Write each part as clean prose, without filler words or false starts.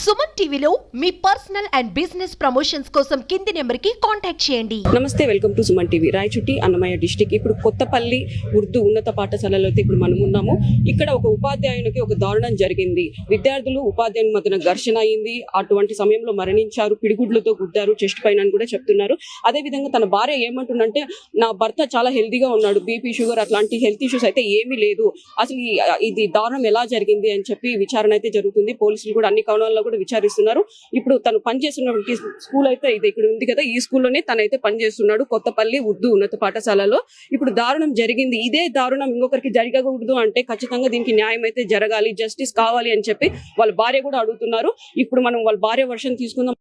సుమన్ టీవీలో మీ personal and business promotions కోసం కింది నెంబర్కి కాంటాక్ట్ చేయండి. నమస్తే, welcome to Suman TV. Rayachoti Annamayya district. ఇప్పుడు కొత్తపల్లి ఉర్దూ ఉన్నత పాఠశాలలో అయితే ఇప్పుడు మనం ఉన్నాము. ఇక్కడ ఒక ఉపాధ్యాయునికి ఒక దారుణం జరిగింది. విద్యార్థులు ఉపాధ్యాయుని మధ్యన ఘర్షణ అయింది. అటువంటి సమయంలో మరణించారు. పిడిగుడ్లతో గుద్దారు చెస్ట్ పైన అని కూడా చెప్తున్నారు. అదే విధంగా తన భార్య ఏమంటుందంటే, నా భర్త చాలా హెల్తీగా ఉన్నాడు, బీపీ షుగర్ అట్లాంటి హెల్త్ ఇష్యూస్ అయితే ఏమీ లేదు, అసలు ఇది దారుణం ఎలా జరిగింది అని చెప్పి విచారణ అయితే జరుగుతుంది. పోలీసులు కూడా అన్ని కోణాల్లో కూడా విచారిస్తున్నారు. ఇప్పుడు తను పనిచేస్తున్నటువంటి స్కూల్ అయితే ఇది ఇక్కడ ఉంది కదా, ఈ స్కూల్లోనే తనైతే పనిచేస్తున్నాడు, కొత్తపల్లి ఉర్దూ ఉన్నత పాఠశాలలో. ఇప్పుడు దారుణం జరిగింది. ఇదే దారుణం ఇంకొకరికి జరగకూడదు అంటే ఖచ్చితంగా దీనికి న్యాయం అయితే జరగాలి, జస్టిస్ కావాలి అని చెప్పి వాళ్ళ భార్య కూడా అడుగుతున్నారు. ఇప్పుడు మనం వాళ్ళ భార్య వర్షన్ తీసుకుందాం.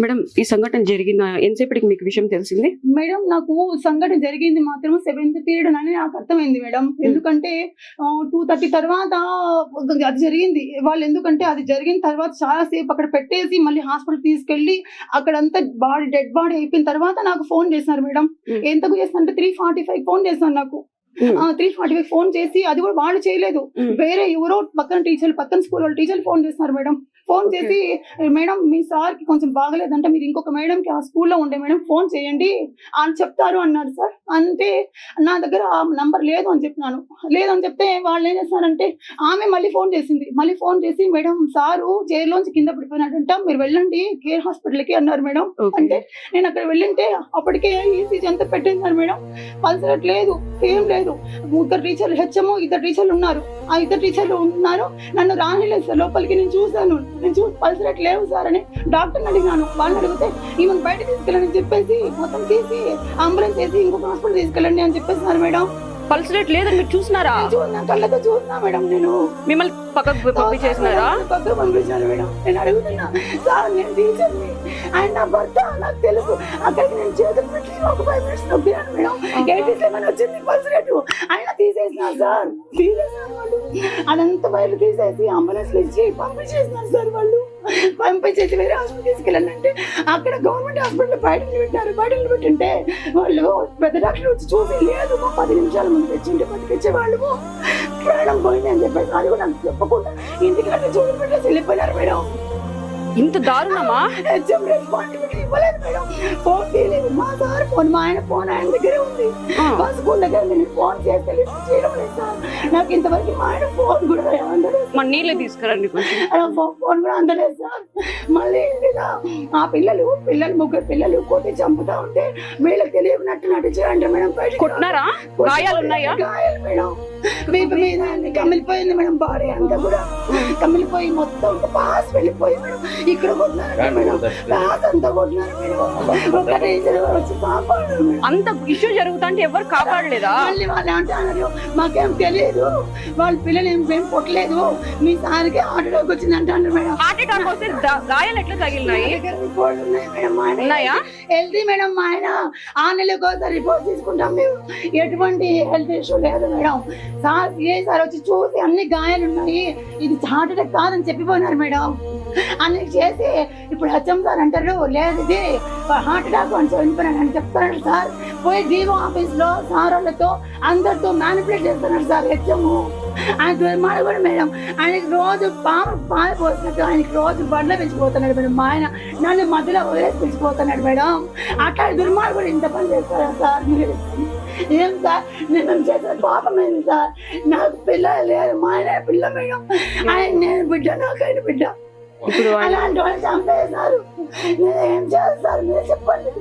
మేడం, ఈ సంఘటన జరిగిన ఎంతసేపటికి మీకు విషయం తెలిసింది? మేడం, నాకు సంఘటన జరిగింది మాత్రం 7th పీరియడ్ అని నాకు అర్థమైంది మేడం. ఎందుకంటే 2:30 తర్వాత అది జరిగింది. వాళ్ళు ఎందుకంటే అది జరిగిన తర్వాత చాలా సేపు అక్కడ పెట్టేసి మళ్ళీ హాస్పిటల్ తీసుకెళ్లి అక్కడంతా డెడ్ బాడీ అయిపోయిన తర్వాత నాకు ఫోన్ చేసినారు మేడం. ఎంతకు చేస్తారంటే 3:45 ఫోన్ చేసినారు నాకు. 3:45 ఫోన్ చేసి, అది కూడా వాళ్ళు చేయలేదు, వేరే ఎవరో పక్కన టీచర్లు, పక్కన స్కూల్ వాళ్ళు టీచర్లు ఫోన్ చేస్తున్నారు మేడం. ఫోన్ చేసి, మేడం మీ సార్ కి కొంచెం బాగలేదంటే మీరు ఇంకొక మేడం కి ఆ స్కూల్లో ఉండే మేడం ఫోన్ చేయండి అని చెప్తారు అన్నారు సార్. అంటే నా దగ్గర ఆ నంబర్ లేదు అని చెప్పినాను. లేదని చెప్తే వాళ్ళు ఏం చేస్తున్నారంటే, ఆమె మళ్ళీ ఫోన్ చేసింది. మళ్ళీ ఫోన్ చేసి, మేడం సారు చైర్లోంచి కింద పడిపోయినాడంట, మీరు వెళ్ళండి కేర్ హాస్పిటల్కి అన్నారు మేడం. అంటే నేను అక్కడ వెళ్ళింటే అప్పటికే ఈసీజీ అంతా పెట్టేసినారు మేడం. పల్సరేట్ లేదు, ఏం లేదు. 3 టీచర్లు, హెచ్ఎం 2 టీచర్లు ఉన్నారు. ఆ 2 టీచర్లు ఉన్నారు. నన్ను రానిలేదు సార్ లోపలికి. నేను చూసాను, పల్సరేట్ లేవు సార్ అని డాక్టర్ని అడిగినాను. వాళ్ళని అడిగితే ఈమెను బయట తీసుకెళ్ళని చెప్పేసి మొత్తం తీసి అంబులెన్స్ వేసి ఇంకొక హాస్పిటల్ తీసుకెళ్ళండి అని చెప్పేసినారు మేడం. పల్సరేట్ లేదని మీరు చూసినారా? కళ్ళతో చూసినా మేడం. నేను మిమ్మల్ని పక్కకు పంపించేసినారా? పక్కకు పంపించాను మేడం. నేను అడుగుతున్నా, సార్ నేను టీచర్ని, ఆయన నా భర్త, నాకు తెలుసు. అక్కడికి నేను చేతులు పెట్టి ఒక 5 minutes నొప్పినాను మేడం. 87 వచ్చింది పల్సరేట్. ఆయన తీసేసినారు సార్, తీసేసినారు వాళ్ళు. అదంతా బయట తీసేసి అంబులెన్స్ ఇచ్చి పంపించేసినారు సార్ వాళ్ళు. పంపించేసి వేరే హాస్పిటల్ తీసుకెళ్ళండి అంటే అక్కడ గవర్నమెంట్ హాస్పిటల్ బయట నిలబెట్టారు. బయట నిలబెట్టింటే వాళ్ళు పెద్ద డాక్టర్ వచ్చి చూసి, లేదు 10 నిమిషాల ముందు తెచ్చింటే బతికిచ్చేవాళ్ళు, ప్రాణం పోయింది అని చెప్పేసి అది కూడా నాకు చెప్పకుండా ఇంటికంటే చూసి పెట్టేసి వెళ్ళిపోయినారు మేడం. ఇంత దారుణమా? ఇవ్వలేదు మేడం. ఫోన్ తీయలేదు. మా సార్ ఫోన్, మా ఆయన ఫోన్ ఆయన దగ్గరే ఉంది. మా స్కూల్ దగ్గర నేను ఫోన్ చేస్తే చేయడం లేదు సార్. నాకు ఇంతవరకు మా ఆయన ఫోన్ కూడా అందలేదు. మన నీళ్ళే తీసుకురండి, ఫోన్ కూడా అందలేదు సార్. మళ్ళీ ఆ పిల్లలు 3 పిల్లలు కొట్టి చంపుతా ఉంటే వీళ్ళకి తెలియనట్టు నటించారంట మేడం. కొట్టినారా? గాయాలు ఉన్నాయా? గాయాలు మేడం. వీపు మీద కమిలిపోయింది మేడం. బాడీ అంతా కూడా కమిలిపోయి మొత్తం పాస్ వెళ్ళిపోయి మేడం. ఇక్కడ కొట్టినారు మేడం. పాస్ అంతా కొట్టినారు మేడం. ఒక టీచర్ వచ్చి కాపాడారు మేడం. అంత ఇష్యూ జరుగుతుంటే ఎవరు కాపాడలేదా? మళ్ళీ వాళ్ళు అంటున్నారు, మాకేం తెలియదు, వాళ్ళ పిల్లలు ఏం కొట్టలేదు, మీ సార్కి హార్ట్ అటాక్ వచ్చింది అంటారు మేడం. హార్ట్ అటాక్ వస్తే గాయాలు ఎట్లా తగిలినాయి? ఉన్నాయా? Healthy madam. మా ఆయన 6 నెలలకు ఒకసారి రిపోర్ట్ తీసుకుంటాం మేము. ఎటువంటి హెల్త్ ఇష్యూ లేదు మేడం. సార్ సార్ వచ్చి చూసి అన్ని గాయాలు ఉన్నాయి, ఇది హార్ట్ అటాక్ కాదని చెప్పిపోయినారు మేడం. అన్ని చేసి ఇప్పుడు హెచ్ఎం సార్ అంటారు, లేదు ఇది హార్ట్ అటాక్ అని చనిపోయినాడు చెప్తున్నాడు సార్. పోయి డిఓ ఆఫీస్ లో సార్ వాళ్ళతో అందరితో మ్యానిపులేట్ చేస్తున్నారు సార్ హెచ్ఎం. ఆయన దుర్మార్గుడు కూడా మేడం. ఆయనకి రోజు పాలు పోసినట్టు ఆయనకి రోజు బండ్ల పెంచిపోతున్నాడు మేడం. మా ఆయన నన్ను మధ్యలో వదిలేసి పెంచిపోతున్నాడు మేడం. అట్లా దుర్మార్గుడు ఇంత పని చేస్తారా సార్? మీరు ఏం సార్, నేను చేసిన పాపం ఏంది సార్? నాకు పిల్లలు లేరు, మా ఆయన పిల్ల మేడం. ఆయన నేను బిడ్డ, నాకు ఆయన బిడ్డ. అలాంటి వాళ్ళు చంపేశారు. నేను ఏం చేయాలి సార్ మీరు చెప్పండి,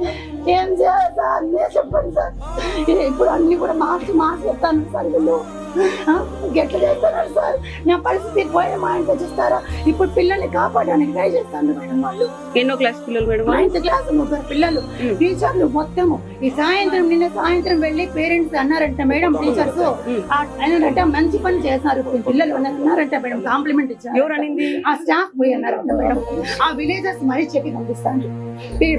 ఏం చేయాలి సార్ మీరు చెప్పండి సార్. ఇప్పుడు అన్ని కూడా మార్చి చెప్తాను సార్. వీళ్ళు ఎట్లా చేస్తున్నారు సార్? నా పరిస్థితి పోయిన మా ఆయన తెచ్చిస్తారా? ఇప్పుడు పిల్లల్ని కాపాడడానికి ట్రై చేస్తాను మేడం. వాళ్ళు ఎన్నో క్లాస్ పిల్లలు మేడం? 9th క్లాస్ 3 పిల్లలు. టీచర్లు మొత్తము ఈ నిన్న సాయంత్రం వెళ్ళి పేరెంట్స్ అన్నారంట మేడం, టీచర్స్ అన్నారంట మంచి పని చేస్తున్నారు పిల్లలు అన్నారంట మేడం. కాంప్లిమెంట్ ఇచ్చారు. ఎవరనింది? ఆ స్టాఫ్ పోయి అన్నారంట మేడం. ఆ విలేజర్స్ మరీ చెప్పి పంపిస్తాను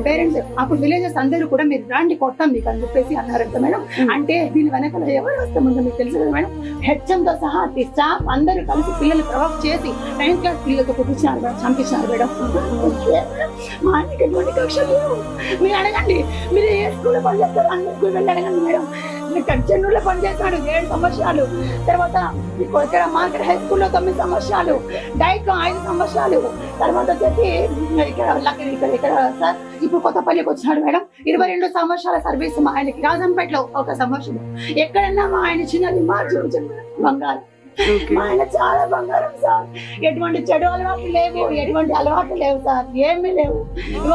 పేరెంట్స్. అప్పుడు విలేజర్స్ అందరూ కూడా మీరు రాండి కొడతాం మీకు అని చెప్పేసి అన్నారంట మేడం. అంటే దీని వెనకాల ఎవరు వస్తామందో మీకు తెలుసు కదా మేడం. హెచ్ఎంతో సహా స్టాఫ్ అందరూ కలిసి పిల్లలు ప్రొవోక్ చేసి 9th క్లాస్ పిల్లలతో కొట్టించినారు మేడం, చంపించినారు మేడం. మా ఆయనకి ఎటువంటి కక్షలు లేవు. మీరు అడగండి, మీరు ఏ స్కూల్లో పని చేస్తారు అన్ని స్కూల్ వెళ్ళి అడగండి మేడం. చెన్నూరులో పనిచేస్తాడు 7 సంవత్సరాలు. తర్వాత ఇక్కడ మార్కెట్ హై స్కూల్లో 9 సంవత్సరాలు, డైట్ లో 5 సంవత్సరాలు. తర్వాత వచ్చేసి ఇక్కడ సార్ ఇప్పుడు కొత్తపల్లికి వచ్చినాడు మేడం. 22 సంవత్సరాల సర్వీస్ మా ఆయనకి. రాజంపేటలో 1 సంవత్సరం. ఎక్కడన్నా మా ఆయన చిన్నది మార్చుకుంటాడు బంగారం. మా ఆయన చాలా బంగారం సార్. ఎటువంటి చెడు అలవాట్లు లేవు, ఎటువంటి అలవాట్లు లేవు సార్, ఏమీ లేవు.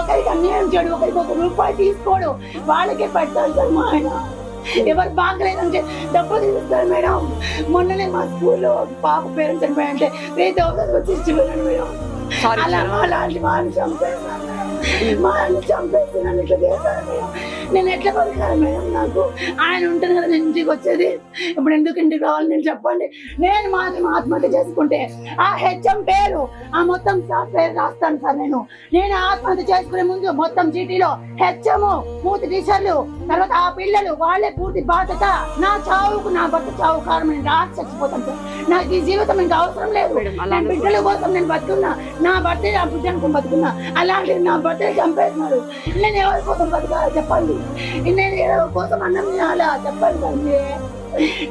ఒకరికి అన్యాయం చెడు, ఒకరికి 1 రూపాయి తీసుకోడు, వాళ్ళకే పెడతాడు సార్ మా ఆయన. ఎవరు బాగలేదంటే డబ్బు తీస్తారు మేడం. మొన్ననే మా స్కూల్లో పాప పేరెంట్స్ చనిపోయాయంటే 3000 వచ్చి ఇచ్చిపోయాను మేడం. అలాంటి వాళ్ళని చంపేస్తాను మేడం. మా ఆయన చంపేసి నన్ను ఇట్లా చేస్తాను మేడం. నేను ఎట్లా బతకాలి మేడం? నాకు ఆయన ఉంటుంది కదా నేను ఇంటికి వచ్చేది. ఇప్పుడు ఎందుకు ఇంటికి రావాలి నేను చెప్పండి. నేను మాత్రం ఆత్మహత్య చేసుకుంటే ఆ హెచ్ఎం పేరు, ఆ మొత్తం స్టాఫ్ పేరు రాస్తాను సార్. నేను ఆత్మహత్య చేసుకునే ముందు మొత్తం జీటీలో హెచ్ఎం, పూర్తి టీచర్లు, తర్వాత ఆ పిల్లలు వాళ్ళే పూర్తి బాధ్యత. నా చావుకు, నా భర్త చావు కారణం నేను రాసి చచ్చిపోతాను సార్. నాకు ఈ జీవితం ఇంకా అవసరం లేదు. నా బిడ్డల కోసం నేను బతుకున్నా, నా భర్త నా బిడ్డను బతుకున్నా. అలాంటి నా భర్తని చంపేస్తున్నారు. నేను ఎవరి కోసం బతకాలి చెప్పండి? నేను ఎవరి కోసం అన్నం తినాలా చెప్పండి తల్లి?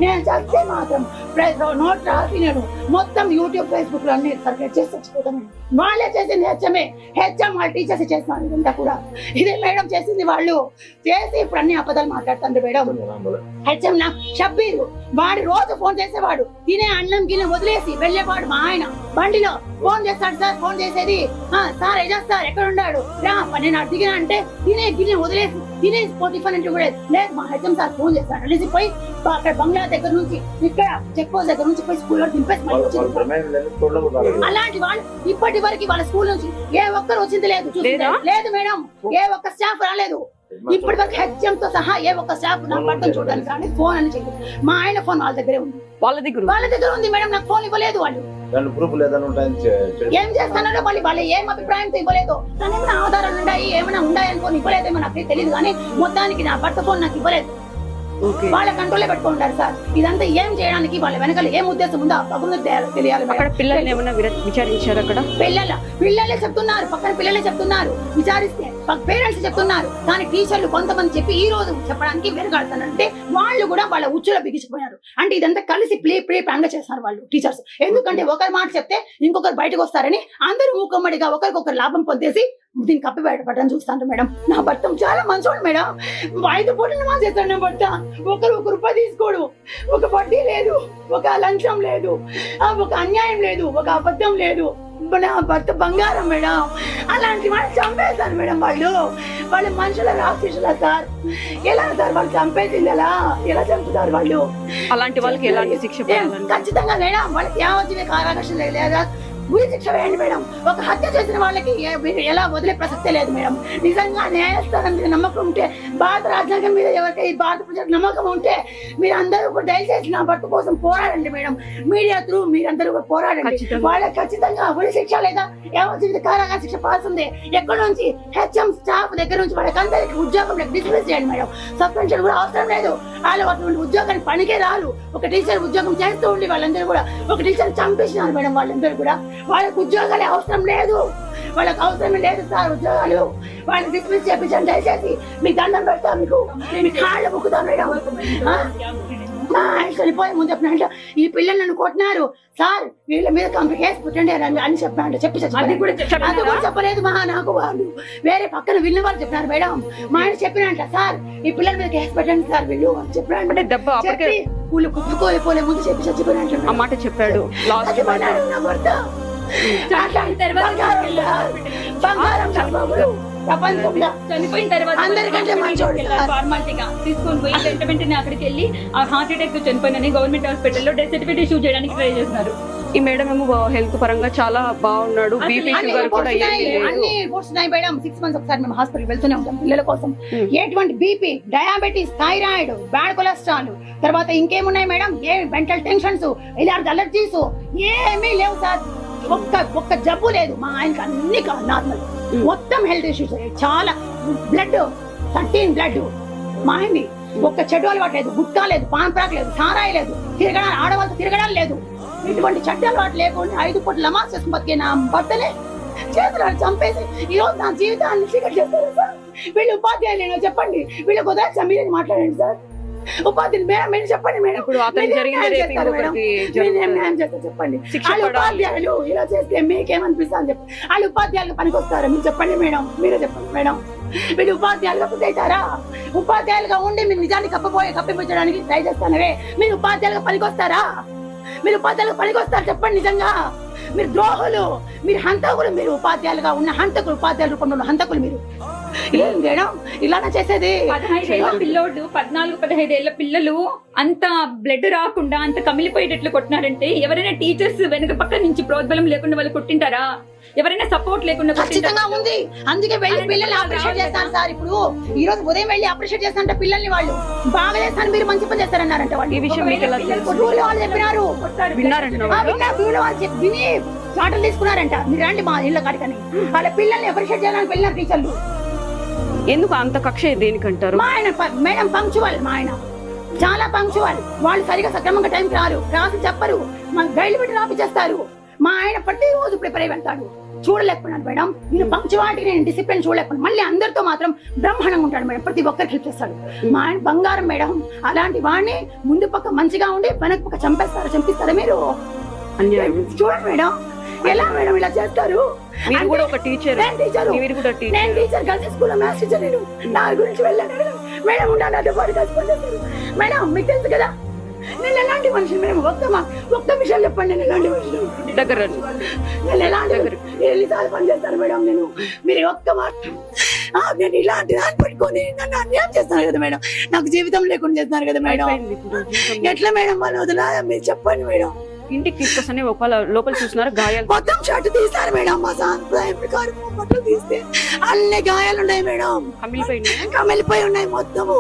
నేను చస్తే మాత్రం నోట్ రాసి నేను మొత్తం యూట్యూబ్ ఫేస్బుక్ లో అన్ని సర్క్యులేట్ చేసి చచ్చిపోతాను. వాళ్ళే చేసింది హెచ్ఎం వాళ్ళ టీచర్స్ చేస్తున్నారు. ఇదంతా కూడా ఇదే మేడం చేసింది. వాళ్ళు చేసి ఇప్పుడు అన్ని అబద్ధాలు మాట్లాడుతుండ్రు మేడం. హెచ్ఎం నా షబ్బీరు వాడు రోజు ఫోన్ చేసేవాడు. తినే అన్నం గిన్నె వదిలేసి వెళ్ళేవాడు. మా ఆయన బండిలో ఫోన్ చేస్తాడు సార్. ఫోన్ చేసేది సార్ ఎజాజ్ సార్ ఎక్కడ ఉన్నాడు రా, నేను అడిగినా అంటే తినే గిన్నె వదిలేసి తినే టిఫిన్ అంటే కూడా లేదు. మా హెచ్ఎం సార్ ఫోన్ చేస్తాడు అనేసి పోయి అక్కడ బంగ్లా దగ్గర నుంచి ఇక్కడ చెక్ పోస్ట్ దగ్గర నుంచి పోయి స్కూల్లో దింపేసి అలాంటి వాళ్ళు ఇప్పటి వరకు వాళ్ళ స్కూల్ నుంచి ఏ ఒక్కరు వచ్చింది లేదు. లేదు మేడం, ఏ ఒక్క స్టాఫ్ రాలేదు ఇప్పటి వరకు. హెచ్ఎం తో సహా ఏ ఒక్క స్టాఫ్ నా భర్తను చూడడానికి కానీ ఫోన్ అని చెప్పి మా ఆయన ఫోన్ వాళ్ళ దగ్గరే ఉంది. వాళ్ళ దగ్గర ఉంది మేడం. నాకు ఫోన్ ఇవ్వలేదు వాళ్ళు. ఏం చేస్తున్నారో మళ్ళీ వాళ్ళు ఏం అభిప్రాయంతో ఇవ్వలేదు. ఏమైనా ఆధారాలు ఉన్నాయి, ఏమైనా ఉన్నాయనుకోని ఇవ్వలేదేమో నాకు తెలియదు. కానీ మొత్తానికి నా భర్త ఫోన్ నాకు ఇవ్వలేదు. వాళ్ళ కంట్రోల్లో పెట్టుకుంటారు సార్. ఇదంతా ఏం చేయడానికి వాళ్ళ వెనకాల ఏం ఉద్దేశం ఉందో భగవంతుడు తెలియాలి. అక్కడ పిల్లల్ని ఏమన్నా విచారించారు? అక్కడ పిల్లలే చెప్తున్నారు, పక్కన పిల్లలే చెప్తున్నారు. విచారిస్తే పేరెంట్స్ చెప్తున్నారు. కానీ టీచర్లు కొంతమంది చెప్పి ఈ రోజు చెప్పడానికి వెనకాడుతారంటే వాళ్ళు కూడా వాళ్ళ ఉచ్చులో బిగించిపోయారు. అంటే ఇదంతా కలిసి ప్లే ప్లాన్ గా చేస్తారు వాళ్ళు టీచర్స్. ఎందుకంటే ఒకరి మాట చెప్తే ఇంకొకరు బయటకు వస్తారని అందరూ మూకమ్మడిగా ఒకరికొకరు లాభం పొందేసి దీన్ని కప్పి బయటపడని చూస్తాను మేడం. నా భర్త చాలా మంచోడు మేడం. 5 పూటలు మా చేస్తాడు నా భర్త. 1 రూపాయి తీసుకోడు, ఒక వడ్డీ లేదు, ఒక లంచం లేదు, ఒక అన్యాయం లేదు, ఒక అబద్ధం లేదు. నా భర్త బంగారం మేడం. అలాంటి వాళ్ళు చంపేశారు మేడం. వాళ్ళు మనుషుల రాక్షసులా సార్? ఎలా సార్ వాళ్ళు చంపేసింది? ఎలా చంపుతారు వాళ్ళు? అలాంటి వాళ్ళకి ఎలాంటి శిక్ష ఖచ్చితంగా మేడం. వాళ్ళకి యావజ్జీవ కారాగారం లేదా గురి శిక్ష వేయండి మేడం. ఒక హత్య చేసిన వాళ్ళకి ఎలా వదిలే ప్రసక్తే లేదు మేడం. నిజంగా న్యాయస్థానం మీద నమ్మకం ఉంటే, భారత రాజ్యాంగం మీద ఎవరికి భారత ప్రజలకు నమ్మకం ఉంటే మీరు అందరూ దయచేసి నా భర్త కోసం పోరాడండి మేడం. మీడియా త్రూ మీరందరూ పోరాడండి. వాళ్ళకి ఖచ్చితంగా ఉరి శిక్ష లేదా యావజ్జీవిత కారాగార శిక్ష పాల్సిందే. ఎక్కడి నుంచి హెచ్ఎం స్టాఫ్ దగ్గర నుంచి వాళ్ళకందరికి ఉద్యోగం డిస్మిస్ చేయండి మేడం. సస్పెన్షన్ కూడా అవసరం లేదు. వాళ్ళు అటువంటి ఉద్యోగానికి పనికే రారు. ఒక టీచర్ ఉద్యోగం చేస్తూ ఉండి వాళ్ళందరూ కూడా ఒక టీచర్ చంపేసినారు మేడం. వాళ్ళందరూ కూడా వాళ్ళకి ఉద్యోగాలు అవసరం లేదు. వాళ్ళకి అవసరమే లేదు సార్ ఉద్యోగాలు. వాళ్ళని డిస్మిస్ చేయించండి దయచేసి. మీ దండం పెడతా, మీకు మీ కాళ్ళు ముక్కుతాను మేడం. చనిపోయే ముందు చెప్పిన ఈ పిల్లలు నన్ను కొట్టినారు సార్, వీళ్ళ మీద కేసు పెట్టండి అని చెప్పాను. అది కూడా చెప్పలేదు నాకు. వాళ్ళు వేరే పక్కన వీళ్ళ వాళ్ళు చెప్పినారు మేడం. మా ఆయన చెప్పినంట సార్ ఈ పిల్లల మీద కేసు పెట్టండి సార్ వీళ్ళు అని చెప్పాను. వీళ్ళు కుట్టుకోలేపోలే ముందు చెప్పి చచ్చిపోయినట్టు ఆ మాట చెప్పాడు. నా భర్త చనిపోయిన తర్వాత ఫార్మాలిటీగా తీసుకొని పోయి వెంటనే అక్కడికి వెళ్ళి ఆ హార్ట్ అటాక్ తో చనిపోయినని గవర్నమెంట్ హాస్పిటల్లో డెత్ సర్టిఫికేట్ ఇష్యూ చేయడానికి ట్రై చేస్తున్నారు. ఈ మేడం ఏమో హెల్త్ పరంగా చాలా బాగున్నాడు. బీపీ షుగర్ కూడా అన్ని రిపోర్ట్స్ ఉన్నాయి మేడం. 6 months ఒకసారి మేము హాస్పిటల్ వెళ్తూనే ఉంటాం పిల్లల కోసం. ఎటువంటి BP, diabetes, thyroid, bad cholesterol, తర్వాత ఇంకేమున్నాయి మేడం, ఏ మెంటల్ టెన్షన్స్, ఇలాంటి అలర్జీస్ ఏమీ లేవు సార్. ఒక్క జబ్బు లేదు. మా ఆయనకి అన్ని నార్మల్. మొత్తం హెల్త్ ఇష్యూస్. చాలా బ్లడ్ 13 బ్లడ్ మా ఆయన్ని. ఒక్క చెడు అలవాటు లేదు, గుట్కా లేదు, పాన్ప్రాక్ లేదు, సారాయి లేదు, తిరగడాలు ఆడవాళ్ళతో తిరగడాలు లేదు. ఇటువంటి చెడ్డ అలవాటు లేకుండా 5 పూటలు నమాజ్ చేసుకుని బతికే నా భర్తనే చేతులను చంపేసి ఈరోజు నా జీవితాన్ని చీకటి చేస్తారు సార్. వీళ్ళు ఉపాధ్యాయులు చెప్పండి. వీళ్ళకి ఉదయం మీరే మాట్లాడండి సార్. ఉపాధ్యాయులు మేడం మీరు చెప్పండి మేడం. ఇప్పుడు అతనికి మీరు జరిగింది న్యాయం రేపు చేస్తారు మేడం. ఇంకొకరికి మీరు ఏం జరుగుతుంది. న్యాయం చేస్తారు చెప్పండి. శిక్ష వాళ్ళు పడాలి. ఉపాధ్యాయులు ఇలా చేస్తే మీకేమనిపిస్తుంది చెప్పండి. వాళ్ళు ఉపాధ్యాయులు పనికి వస్తారా మీరు చెప్పండి మేడం. మీరే చెప్పండి మేడం. మీరు ఉపాధ్యాయులుగా అవుతారా? ఉపాధ్యాయులుగా ఉండి మీరు నిజాన్ని కప్పిపుచ్చడానికి ట్రై చేస్తానవే. మీరు ఉపాధ్యాయులుగా పనికొస్తారా? మీరు ఉపాధ్యాయులుగా పనికొస్తారు చెప్పండి నిజంగా. మీరు ద్రోహులు, మీరు హంతకులు. మీరు ఉపాధ్యాయులుగా ఉన్న హంతకులు, ఉపాధ్యాయుల రూపంలో ఉన్న హంతకులు మీరు. ఏం మేడం ఇలానే చేసేది? 15 ఏళ్ల పిల్లోడు 14-15 ఏళ్ల పిల్లలు అంత బ్లడ్ రాకుండా అంత కమిలిపోయేటట్లు కొట్టినారంటే ఎవరైనా టీచర్స్ వెనక పక్క నుంచి ప్రోద్బలం లేకుండా వాళ్ళు కొట్టింటారా? ఎవరైనా సపోర్ట్ లేకుండా ఖచ్చితంగా ఉంది. అందుకే వెళ్ళి పిల్లల్ని అప్రిషియేట్ చేస్తాను సార్. ఇప్పుడు ఈ రోజు ఉదయం వెళ్ళి అప్రిషియేట్ చేస్తానంటే పిల్లల్ని వాళ్ళు బాగా చేస్తాను, మీరు మంచి పని చేస్తారన్నారంట. వాళ్ళు ఈ విషయం మీకు ఎలా తెలుసు? ఊళ్ళో వాళ్ళు చెప్పినారు. విన్నారంట ఊళ్ళో వాళ్ళు విని చాటలు తీసుకున్నారంట. మీరు రండి మా ఇళ్ళ కాడికని. వాళ్ళ పిల్లల్ని అప్రిషియేట్ చేయడానికి వెళ్ళిన టీచర్లు. ఎందుకు అంత కక్ష దేనికంటారు? మా ఆయన మేడం పంక్చువల్. మా ఆయన చాలా పంక్చువల్. వాళ్ళు సరిగా సక్రమంగా టైంకి రారు, రాసి చెప్పరు, మా గైడ్లు పెట్టి రాపిచేస్తారు. మా ఆయన ప్రతి రోజు ప్రిపేర్ అయి వెళ్తాడు. చూడలేకపోయినాడు మేడం. నేను పంక్చువాలిటీ, నేను డిసిప్లిన్ చూడలేకపోయినా. మళ్ళీ అందరితో మాత్రం బ్రహ్మాండంగా ఉంటాడు మేడం. ప్రతి ఒక్కరికి హెల్ప్ చేస్తాడు. మా ఆయన బంగారం మేడం. అలాంటి వాడిని ముందు పక్క మంచిగా ఉండి వెనక పక్క చంపిస్తారా మీరు? అన్యాయం. చూడండి మేడం ఎలా మేడం ఇలా చేస్తారు. మీరు కూడా ఒక టీచర్. నేను టీచర్. మీరు కూడా టీచర్. నేను టీచర్ కలిసి స్కూల్లో మ్యాథ్స్ టీచర్. నేను నా గురించి వెళ్ళాను మేడం. ఉండాలి మేడం. మీకు తెలుసు కదా నేను ఎలాంటి మనిషిని మేడం. ఒక్క విషయం చెప్పండి. నేను ఎలాంటి మనిషిని దగ్గర నేను ఎలాంటి ఎన్నిసార్లు పని చేస్తాను మేడం. మీరు ఒక్క మాట నేను ఇలాంటి దాన్ని పెట్టుకొని నన్ను అన్యాయం చేస్తాను కదా మేడం. నాకు జీవితం లేకుండా చేస్తున్నారు కదా మేడం. ఎట్లా మేడం వాళ్ళు వదిలా? మీరు చెప్పండి మేడం. ఇంటికి తీసుకొస్తానే లోపల చూసినారు గాయాలు. మొత్తం షర్ట్ తీస్తారు మేడం. మా సాంప్రదాయం ప్రకారం బట్టలు తీస్తే అన్ని గాయాలు ఉన్నాయి మేడం. కమిలిపోయి ఉన్నాయి మొత్తము.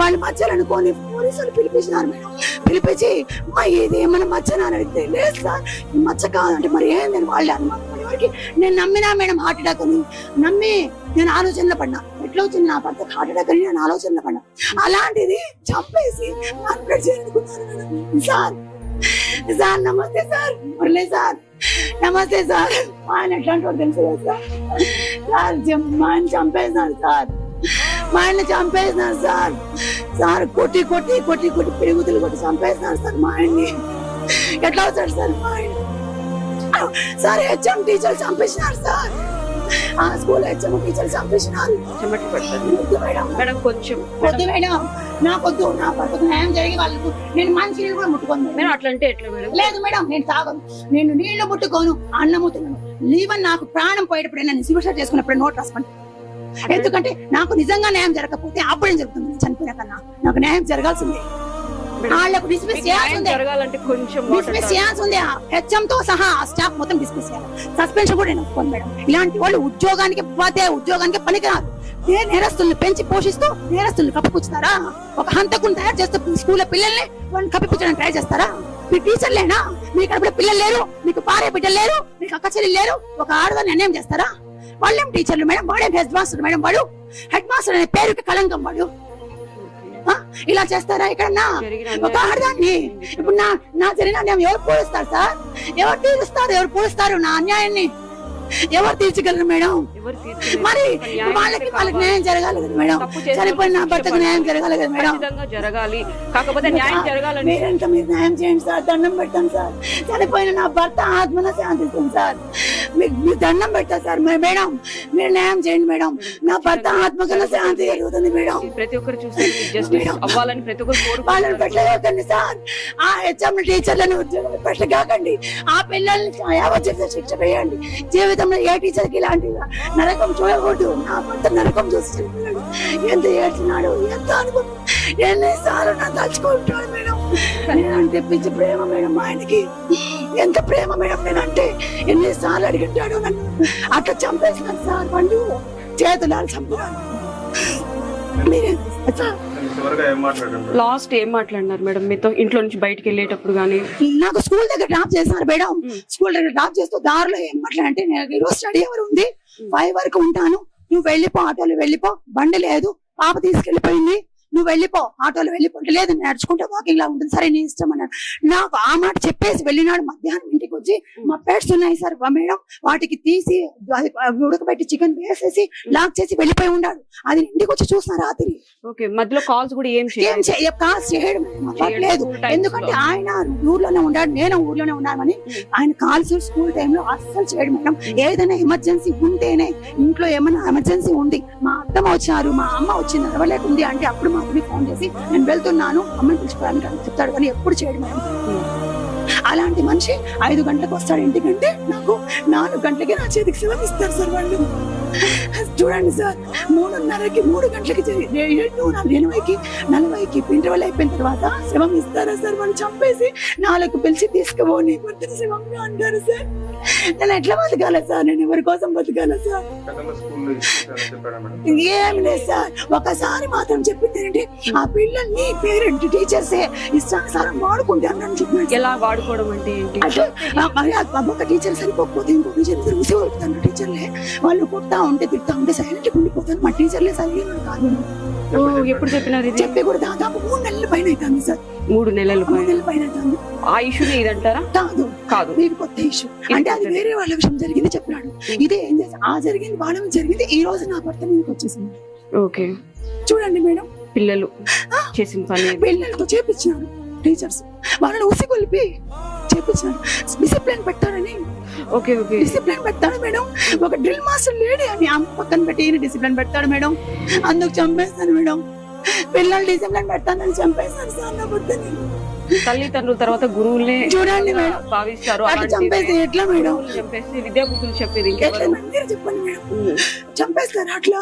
వాళ్ళు మచ్చలు అనుకోని పోలీసులు పిలిపించినారు మేడం. పిలిపించి ఇది ఏమన్నా మచ్చనా అని అడిగితే లేదు సార్ ఈ మచ్చ కాదంటే మరి ఏందని వాళ్ళు అనుమానం. నేను నమ్మినా మేడం హార్ట్ అటాక్ అని నమ్మి నేను ఆలోచనలో పడినా. ఎట్లా వచ్చింది నా భర్త హార్ట్ అటాక్ అని నేను ఆలోచనలో పడినా. అలాంటిది చంపేసి సార్ సార్ నమస్తే సార్ మురళి సార్ నమస్తే సార్. ఆయన ఎట్లాంటి వాడు తెలుసు కదా సార్. మా ఆయన చంపేసినారు సార్. మా ఆయన చంపేసినారు సార్. సార్ కొట్టి పిరుగుతులు కొట్టి చంపేసినారు సార్ మా ఆయన్ని. ఎట్లా అవుతాడు సార్ మా ఆయన? సార్ హెచ్ఎం టీచర్ చంపేసినారు సార్. ఆ స్కూల్ హెచ్ఎం టీచర్ చంపేసినారు. మేడం కొంచెం మేడం నాకొద్దు. నా భర్తకు న్యాయం జరిగి వాళ్ళకు నేను మంచి నీళ్ళు కూడా ముట్టుకోను. అట్లా అంటే ఎట్లా మేడం? లేదు మేడం నేను తాగను. నేను నీళ్లు ముట్టుకోను, అన్నము తినను. లీవన్ నాకు ప్రాణం పోయేటప్పుడు నేను శివశ చేసుకున్నప్పుడు నోట్ రాసుకోండి. ఎందుకంటే నాకు నిజంగా న్యాయం జరగకపోతే అప్పుడేం జరుగుతుంది? చనిపోయిన కన్నా నాకు న్యాయం జరగాల్సిందే. వాళ్ళకు డిస్మిస్ చేయాల్సింది. హెచ్ఎం తో సహా ఆ స్టాఫ్ మొత్తం డిస్మిస్ చేయాలి. సస్పెన్షన్ కూడా నేను ఒప్పుకోను మేడం. ఇలాంటి వాళ్ళు ఉద్యోగానికి పనికిరాదు. నేరస్తుల్ని పెంచి పోషిస్తూ నేరస్తుల్ని కప్పిపుచ్చుతారా? ఒక హంతకుని తయారు చేస్తూ స్కూల్లో పిల్లల్ని వాళ్ళని కప్పిపుచ్చడానికి ట్రై చేస్తారా? మీరు టీచర్లేనా? మీకు అక్కడ పిల్లలు లేరు, మీకు భార్య బిడ్డలు లేరు, మీకు అక్క చెల్లెలు లేరు. ఒక ఆడదాన్ని అన్యాయం చేస్తారా? వాళ్ళేం టీచర్లు మేడం, వాడేం హెడ్ మాస్టర్ మేడం. వాడు హెడ్ మాస్టర్ అనే పేరుకి కళంకం. వాడు ఇలా చేస్తారా ఎక్కడన్నా? ఒక ఆడదాన్ని ఇప్పుడు నా జరిగిన అన్యాయం ఎవరు పూడుస్తారు సార్? ఎవరు తీరుస్తారు? ఎవరు పూడుస్తారు నా అన్యాయాన్ని? ఎవరు తీర్చగలరు మేడం? మరి వాళ్ళకి న్యాయం జరగాలి కదా మేడం. చనిపోయిన నా భర్తకు న్యాయం జరగాలి కదా మేడం. జరగాలి. కాకపోతే న్యాయం జరగాలి. మీరంతా మీరు న్యాయం చేయండి సార్. దండం పెడతాను సార్. చనిపోయిన నా భర్త ఆత్మన శాంతిస్తుంది సార్. మీరు దండం పెడతారు సార్. మేడం మీరు న్యాయం చేయండి మేడం. నా భర్త ఆత్మకన్నా శాంతి జరుగుతుంది మేడం. ప్రతి ఒక్కరు చూస్తే జస్టిస్ అవ్వాలని ప్రతి ఒక్కరు వాళ్ళని పెట్టలేకండి సార్. ఆ హెచ్ఎం టీచర్లను ఉద్యోగాలు పెట్టగాకండి. ఆ పిల్లల్ని యావజ్జీవిత శిక్ష వేయండి. జీవితంలో ఏ టీచర్కి ఇలాంటి నరకం చూడకూడదు. నా భర్త నరకం చూసి ఎంత ఏడ్చినాడు, ఎంత అనుకుంటు ఎన్నిసార్లు నా తలుచుకుంటాడు మేడం. నేనంటే పిచ్చి ప్రేమ మేడం ఆయనకి. ఎంత ప్రేమ మేడం నేనంటే. ఎన్నిసార్లు అడిగింటాడు నన్ను. అట్లా చంపేసినాను సార్. పండు చేతులాలు చంపుతాను. లాస్ట్ ఏం మాట్లాడినారు మేడం మీతో ఇంట్లో నుంచి బయటకు వెళ్ళేటప్పుడు? గానీ నాకు స్కూల్ దగ్గర డ్రాప్ చేశారు మేడం. స్కూల్ దగ్గర డ్రాప్ చేస్తూ దారిలో ఏం మాట్లాడంటే నేను ఈరోజు స్టడీ అవర్ ఉంది, 5 వరకు ఉంటాను, నువ్వు వెళ్ళిపో, ఆటోలో వెళ్ళిపో, బండి లేదు, పాప తీసుకెళ్లిపోయింది, నువ్వు వెళ్ళిపో, ఆటోలో వెళ్ళిపో అంటే, లేదు నేను నడుచుకుంటే వాకింగ్ లా ఉంటుంది, సరే నీ ఇష్టం అన్నాడు. నాకు ఆ మాట చెప్పేసి వెళ్ళినాడు. మధ్యాహ్నం ఇంటికి వచ్చి మా పెట్స్ ఉన్నాయి సార్ మేడం, వాటికి తీసి ఉడకబెట్టి చికెన్ వేసేసి లాక్ చేసి వెళ్ళిపోయి ఉన్నాడు. అది ఇంటికి వచ్చి చూసిన రాత్రి. ఓకే, మధ్యలో కాల్స్ కూడా ఏం కాల్స్ చేయడం లేదు, ఎందుకంటే ఆయన ఊర్లోనే ఉన్నాడు, నేను ఊర్లోనే ఉన్నానని. ఆయన కాల్స్ స్కూల్ టైంలో అస్సలు చేయడం మేడం. ఏదైనా ఎమర్జెన్సీ ఉంటేనే, ఇంట్లో ఏమైనా ఎమర్జెన్సీ ఉంది, మా అత్తమ్మ వచ్చారు, మా అమ్మ వచ్చింది, నడవలేకుంది అంటే అప్పుడు మాత్రమే ఫోన్ చేసి నేను వెళ్తున్నాను అమ్మని పిలుచుకోవడానికి అని చెప్తాడు, కానీ ఎప్పుడు చేయడం మేడం. అలాంటి మనిషి 5 గంటలకు వస్తాడు ఇంటికంటే, నాకు 4 గంటలకి నా చేతికి సెలవు ఇస్తారు సార్ వాళ్ళు. చూడండి సార్, 3:30కి 3 గంటలకి 8:40కి 40కి ఇంటర్వెల్ అయిపోయిన తర్వాత శవం ఇస్తారా సార్? వాళ్ళు చంపేసి 4కు పిలిచి తీసుకుపోని కొద్దిగా శవం అంటారు సార్. నేను ఎట్లా బతకాల సార్? నేను ఎవరి కోసం బతకాల సార్? ఏం లేదు సార్, ఒకసారి మాత్రం చెప్పింది ఏంటి, ఆ పిల్లల్ని పేరెంట్ టీచర్సే ఇష్టానుసారం వాడుకుంటే అన్నాను చెప్పాను. ఎలా వాడుకోవడం అంటే ఏంటి? ఒక టీచర్ సరిపోకపోతే ఇంకో టీచర్ ఉసి వడుకుతాను. టీచర్లే వాళ్ళు కొడతా ఉంటే తిడతా ఉంటే సైలెంట్ ఉండిపోతాను. మా టీచర్లే సరైన కాదు. ఎప్పుడు చెప్పినారు? చెప్పి కూడా దాదాపు 3 నెలల పైన అవుతుంది సార్. 3 నెలల పైన అవుతుంది. ఆ ఇష్యూనే ఇదంటారా? కాదు కాదు, ఇది కొత్త ఇష్యూ. అంటే అది వేరే వాళ్ళ విషయం జరిగింది చెప్పినాడు. ఇదే ఏం చేస్తా, ఆ జరిగింది వాళ్ళ మీద జరిగింది. ఈ రోజు నా భర్త మీదకి వచ్చేసింది. ఓకే, చూడండి మేడం, పిల్లలు చేసిన పని పిల్లలతో చేపించినాడు టీచర్స్, వాళ్ళని ఉసి కొలిపి చేపించినాడు. డిసిప్లిన్ పెట్టారని. ఓకే ఓకే, డిసిప్లిన్ పెడతాడు మేడం. ఒక డ్రిల్ మాస్టర్ లేడీ అని అమ్మ పక్కన పెట్టి డిసిప్లిన్ పెడతాడు మేడం. అందుకు చంపేస్తాను మేడం. పిల్లలు డిసిప్లిన్ పెడతానని చంపేస్తాను సార్ నా భర్తని. తల్లిదండ్రుల తర్వాత గురువులే చూడండి మేడం భావిస్తారు. అట్లా చంపేస్తే ఎట్లా మేడం? చంపేసి విద్యా బుద్ధులు చెప్పేది ఎట్లా మీరు చెప్పండి మేడం? చంపేస్తారు అట్లా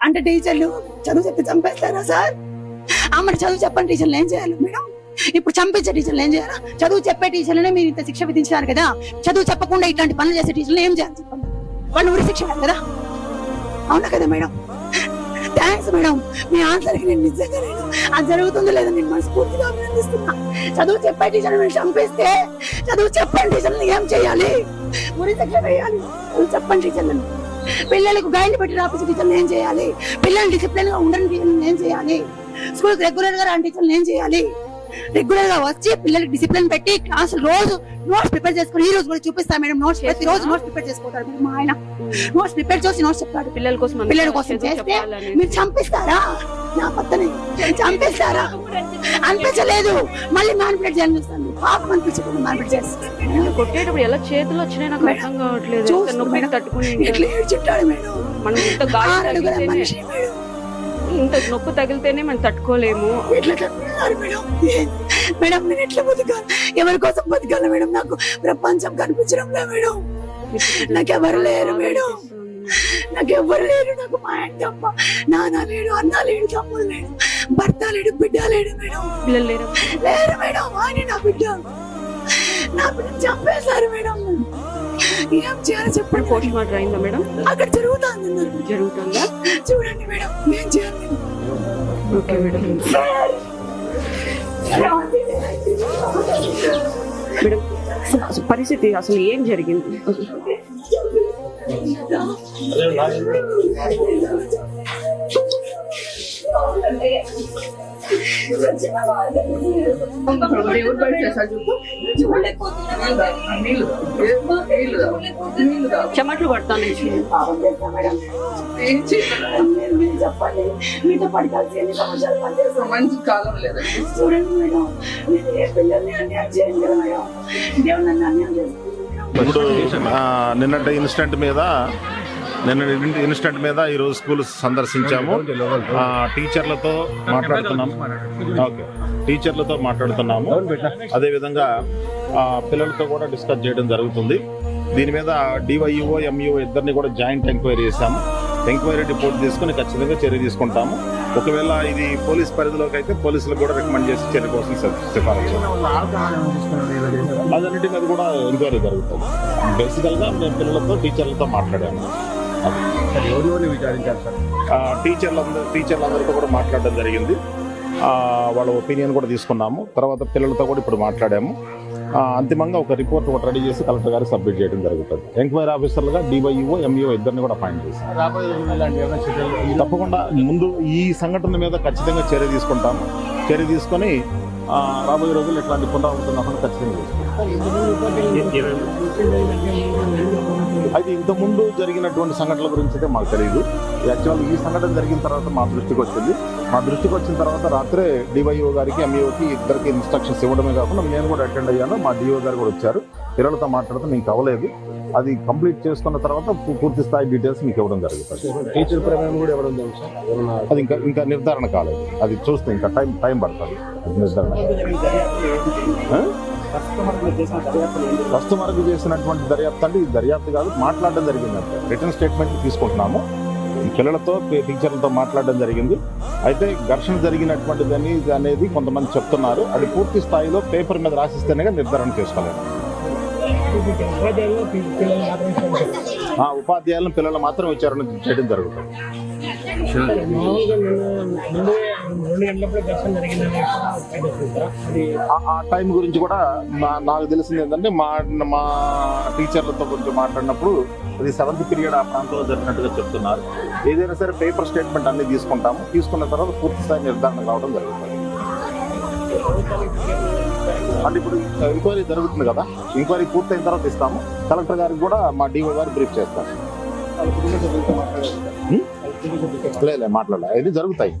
అంటే టీచర్లు చదువు చెప్పి చంపేస్తారా సార్? అమ్మని చదువు చెప్పండి టీచర్లు ఏం చేయాలి మేడం? ఇప్పుడు చంపించే టీచర్లు ఏం చేయాలా? చదువు చెప్పే టీచర్లనే మీరు ఇంత శిక్ష విధించారు కదా, చదువు చెప్పకుండా ఇట్లాంటి పనులు చేసే టీచర్లు ఏం చేయాలి చెప్పండి? వాళ్ళు ఉరి శిక్ష కదా, అవునా కదా మేడం? థ్యాంక్స్ మేడం, మీ ఆన్సర్కి నేను నిజంగా నేను అది జరుగుతుందో లేదో నేను మనస్ఫూర్తిగా అభినందిస్తున్నా. చదువు చెప్పే టీచర్లు మీరు చంపేస్తే చదువు చెప్పండి టీచర్లను ఏం చేయాలి? ఉరి శిక్ష వేయాలి. చదువు చెప్పండి టీచర్లను. పిల్లలకు గైడ్లు పెట్టి రాపించే టీచర్లు ఏం చేయాలి? పిల్లలు డిసిప్లిన్ గా ఉండని టీచర్లు ఏం చేయాలి? స్కూల్ రెగ్యులర్ గా రాని టీచర్లు ఏం చేయాలి? రెగ్యులర్ గా వచ్చి పిల్లలకి డిసిప్లిన్ పెట్టి క్లాస్ రోజు నోట్స్ ప్రిపేర్ చేసుకుని, ఈ రోజు కూడా చూపిస్తా మేడం నోట్స్, ప్రతి రోజు నోట్స్ ప్రిపేర్ చేసుకుంటారు మా ఆయన. నోట్స్ ప్రిపేర్ చేసి నోట్స్ చెప్తాడు పిల్లల కోసం చేస్తే మీరు చంపిస్తారా? నా పక్కనే చంపిస్తారా? అనిపించలేదు, మళ్ళీ మ్యానిపులేట్ చేయాలని చూస్తాను. పాపం అనిపించకుండా మ్యానిపులేట్ చేస్తాను. కొట్టేటప్పుడు ఎలా చేతులు వచ్చినాయి నాకు అర్థం కావట్లేదు. నొప్పి తట్టుకుని ఎట్లా ఏడ్చుంటాడు మేడం? మనం ఇంత గాయం మనిషి మేడం, ఇంత నొప్పి తగిలితేనే మనం తట్టుకోలేము. ఎట్లా తట్టుకున్నారు మేడం? మేడం నేను ఎట్లా బతకాలి? ఎవరి కోసం బతకాలి మేడం? నాకు ప్రపంచం కనిపించడం లే మేడం. నాకెవరు లేరు మేడం, నాకెవ్వరు లేరు. నాకు మా ఆయన తప్ప నాన్న లేడు, అన్న లేడు, తమ్ముడు లేడు, భర్త లేడు, బిడ్డ లేడు మేడం. పిల్లలు లేరు లేరు మేడం. ఆయన నా బిడ్డ చంపేశారు మేడం. ఏం చేయాలి చెప్పండి? పోస్ట్ మార్టం అయిందా మేడం? అక్కడ జరుగుతుందా? చూడండి మేడం, ఏం చేయాలి? Okay madam. మేడం పరిస్థితి అసలు ఏం జరిగింది? చెమట్లు పడతాను. చెప్పండి, మీతో పడకాల్సి ఎన్ని సంవత్సరాలు పనిచేస్తాం? మంచి కాలం లేదండి. చూడండి మేడం, ఏ పిల్లల్ని అన్యాయం చేయండి కదా మేడం, దేవుడు నన్ను అన్యాయం చేస్తాను. ఇప్పుడు నిన్నటి ఇన్సిడెంట్ మీద ఈరోజు స్కూల్ సందర్శించాము. టీచర్లతో మాట్లాడుతున్నాము. అదేవిధంగా పిల్లలతో కూడా డిస్కస్ చేయడం జరుగుతుంది. దీని మీద డివైఓ ఎంఈఓ ఇద్దరిని కూడా జాయింట్ ఎంక్వైరీ చేశాము. ఎంక్వైరీ రిపోర్ట్ తీసుకుని ఖచ్చితంగా చర్య తీసుకుంటాము. ఒకవేళ ఇది పోలీస్ పరిధిలోకి అయితే పోలీసులకు కూడా రికమెండ్ చేసి చర్య కోసం సిఫారసు. అదన్నిటి మీద కూడా ఎంక్వైరీ జరుగుతుంది. బేసికల్గా మేము పిల్లలతో టీచర్లతో మాట్లాడాము. టీచర్లందరితో కూడా మాట్లాడడం జరిగింది. వాళ్ళ ఒపీనియన్ కూడా తీసుకున్నాము. తర్వాత పిల్లలతో కూడా ఇప్పుడు మాట్లాడాము. అంతిమంగా ఒక రిపోర్ట్ ఒకటి రెడీ చేసి కలెక్టర్ గారికి సబ్మిట్ చేయడం జరుగుతుంది. ఎంక్వైరీ ఆఫీసర్లుగా డివైఓ ఎంఈఓ ఇద్దరిని కూడా అపాయింట్ చేశారు. తప్పకుండా ముందు ఈ సంఘటన మీద ఖచ్చితంగా చర్య తీసుకుంటాము. చర్య తీసుకొని రాబోయే రోజుల్లో ఇట్లాంటి పునరావృతం కాకుండా ఖచ్చితంగా అయితే ఇంతకుముందు జరిగినటువంటి సంఘటనల గురించి అయితే మాకు తెలియదు. యాక్చువల్ ఈ సంఘటన జరిగిన తర్వాత మా దృష్టికి వచ్చింది. మా దృష్టికి వచ్చిన తర్వాత రాత్రే డివైఓ గారికి ఎంఈఓకి ఇద్దరికి ఇన్స్ట్రక్షన్స్ ఇవ్వడమే కాకుండా నేను కూడా అటెండ్ అయ్యాను. మా డిఓ గారు కూడా వచ్చారు. పిల్లలతో మాట్లాడితే మీకు అవ్వలేదు. అది కంప్లీట్ చేసుకున్న తర్వాత పూర్తి స్థాయి డీటెయిల్స్ మీకు ఇవ్వడం జరుగుతుంది. టీచర్ ప్రమేయం కూడా ఇవ్వడం అది ఇంకా నిర్ధారణ కాలేదు. అది చూస్తే ఇంకా టైం పడుతుంది నిర్ధారణ. కస్టమర్కి చేసినటువంటి దర్యాప్తు అంటే ఇది దర్యాప్తు కాదు, మాట్లాడడం జరిగిందంటే రిటర్న్ స్టేట్మెంట్ తీసుకుంటున్నాము. పిల్లలతో టీచర్లతో మాట్లాడడం జరిగింది. అయితే ఘర్షణ జరిగినటువంటిది అనేది కొంతమంది చెప్తున్నారు. అది పూర్తి స్థాయిలో పేపర్ మీద రాసిస్తేనే నిర్ధారణ చేసుకోలేదు. ఉపాధ్యాయులను పిల్లలు మాత్రం విచారణ చేయడం జరుగుతుంది. ఆ టైం గురించి కూడా నాకు తెలిసింది ఏంటంటే మా టీచర్లతో కొంచెం మాట్లాడినప్పుడు అది 7th పీరియడ్ ఆ ప్రాంతంలో జరిగినట్టుగా చెప్తున్నారు. ఏదైనా సరే పేపర్ స్టేట్మెంట్ అన్ని తీసుకుంటాము. తీసుకున్న తర్వాత పూర్తి స్థాయి నిర్ధారణ కావడం జరుగుతుంది. అంటే ఇప్పుడు ఎంక్వైరీ జరుగుతుంది కదా, ఎంక్వైరీ పూర్తయిన తర్వాత ఇస్తాము. కలెక్టర్ గారికి కూడా మా డిఓ గారు బ్రీఫ్ చేస్తారు. లేదు మాట్లాడాలి, ఇది జరుగుతాయి.